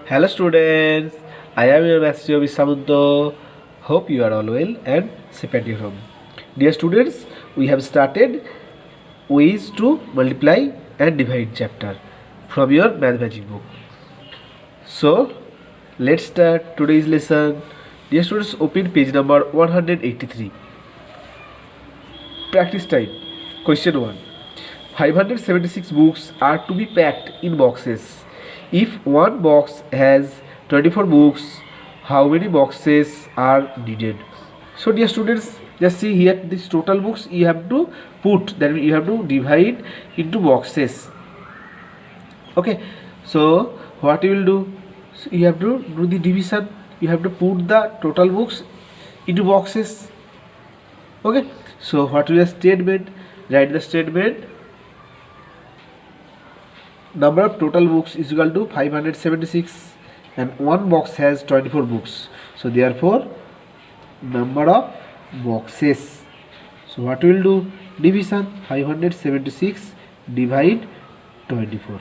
Hello students, I am your master Yogi Samunto. Hope you are all well and safe at your home. Dear students, we have started ways to multiply and divide chapter from your math magic book. So let's start today's lesson. Dear students, open page number 183. Practice time. Question 1. 576 books are to be packed in boxes. If one box has 24 books, how many boxes are needed? So dear students, just see here this total books you have to put, that you have to divide into boxes. Okay, so what you will do? So you have to do the division. You have to put the total books into boxes. Okay, so what is the statement? Write the statement. Number of total books is equal to 576 and one box has 24 books. So therefore number of boxes. So what we will do? Division. 576 divide 24.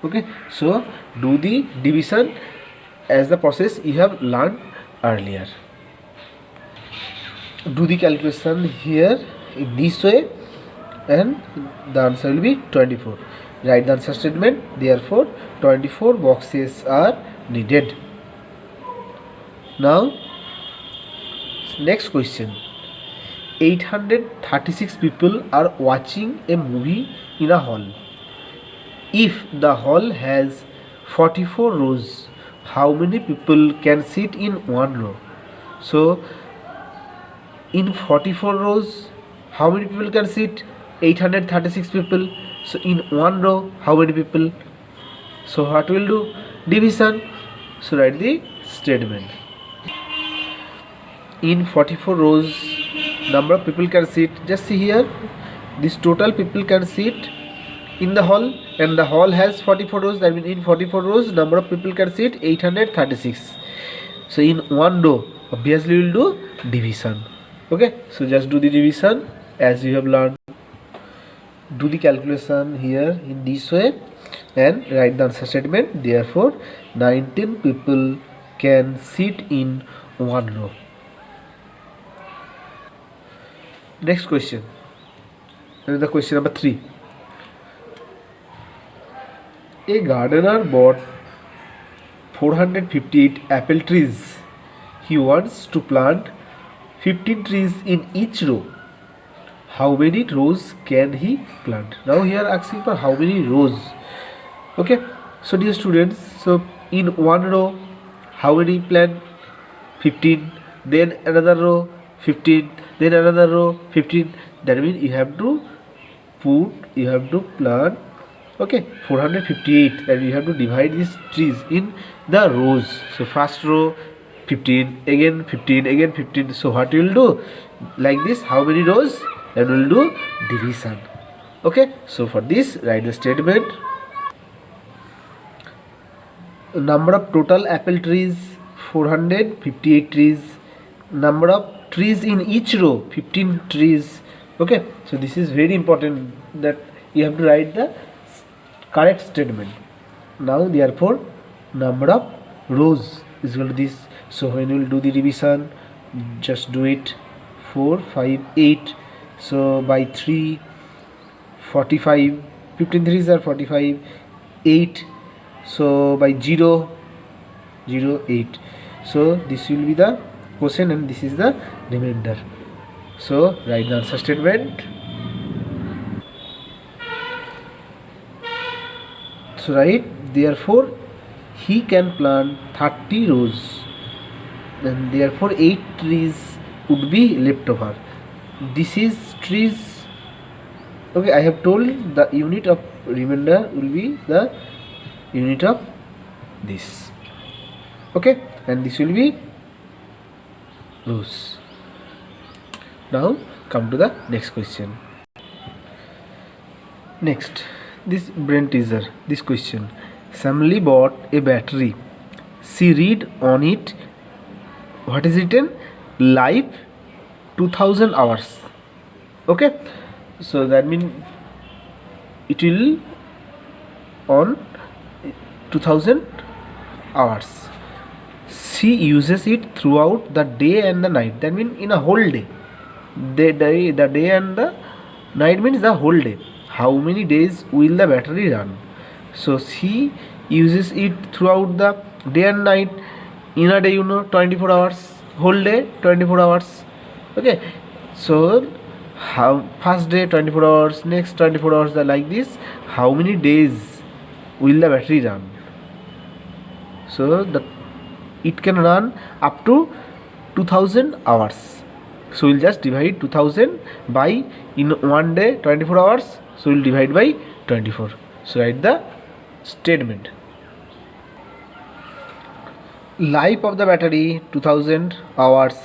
Okay, so do the division as the process you have learned earlier. Do the calculation here in this way and the answer will be 24. Write the answer statement. Therefore 24 boxes are needed. Now next question. 836 people are watching a movie in a hall. If the hall has 44 rows, how many people can sit in one row? So in 44 rows, how many people can sit? 836 people. So in one row, how many people? So what will do? Division. So write the statement. In 44 rows, number of people can sit. Just see here, this total people can sit in the hall, and the hall has 44 rows. That means in 44 rows, number of people can sit 836. So in one row, obviously we will do division. Okay, so just do the division as you have learned. Do the calculation here in this way and write the answer statement. Therefore 19 people can sit in one row. Next question. Another question number 3. A gardener bought 458 apple trees. He wants to plant 15 trees in each row. How many rows can he plant? Now here asking for how many rows. Okay, so dear students, so in one row how many plant? 15. Then another row 15. Then another row 15. That means you have to plant, okay, 458, and you have to divide these trees in the rows. So first row 15, again 15, again 15. So what you will do? Like this, how many rows? And we will do division. Okay, so for this write the statement. Number of total apple trees 458 trees. Number of trees in each row 15 trees. Okay, so this is very important that you have to write the correct statement. Now therefore number of rows is equal to this. So when you will do the division, just do it. 4, 5, 8. So by 3, 45, 15 3s are 45, 8. So by 0, 0, 8. So this will be the quotient and this is the remainder. So write the answer statement. So write, therefore he can plant 30 rows and therefore 8 trees would be left over. This is trees. Okay, I have told the unit of remainder will be the unit of this. Okay, and this will be rows. Now come to the next question. Next, this brain teaser, this question. Samly bought a battery. She read on it, what is written? Live 2000 hours. Okay, so that means it will on 2000 hours. She uses it throughout the day and the night. That means in a whole day. The day and the night means the whole day. How many days will the battery run? So she uses it throughout the day and night. In a day, 24 hours. Whole day, 24 hours. Okay. So how first day 24 hours, next 24 hours, like this. How many days will the battery run? So it can run up to 2000 hours. So we'll just divide 2000 by, in one day 24 hours, so we'll divide by 24. So write the statement. Life of the battery 2000 hours.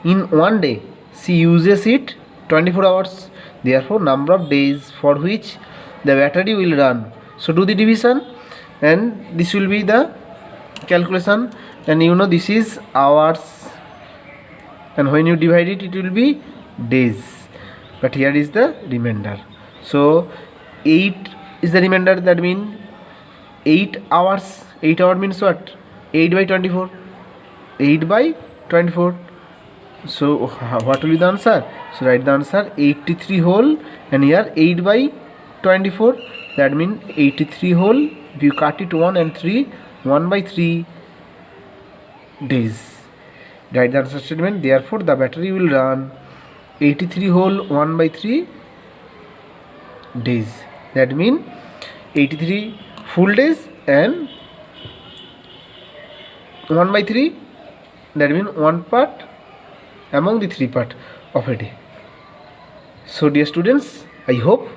In one day she uses it 24 hours. Therefore number of days for which the battery will run. So do the division and this will be the calculation, and this is hours, and when you divide it, it will be days, but here is the remainder. So 8 is the remainder. That means 8 hours. 8 hour means what? 8 by 24. 8 by 24. So what will be the answer? So write the answer 83 whole, and here 8 by 24. That means 83 whole. If you cut it 1 and 3, 1 by 3 days. Write the answer statement. Therefore the battery will run 83 whole 1 by 3 days. That means 83 full days and 1 by 3. That means one part among the 3 part of a day. So dear students, I hope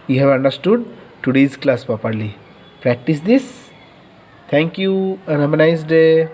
you have understood today's class properly. Practice this. Thank you and have a nice day.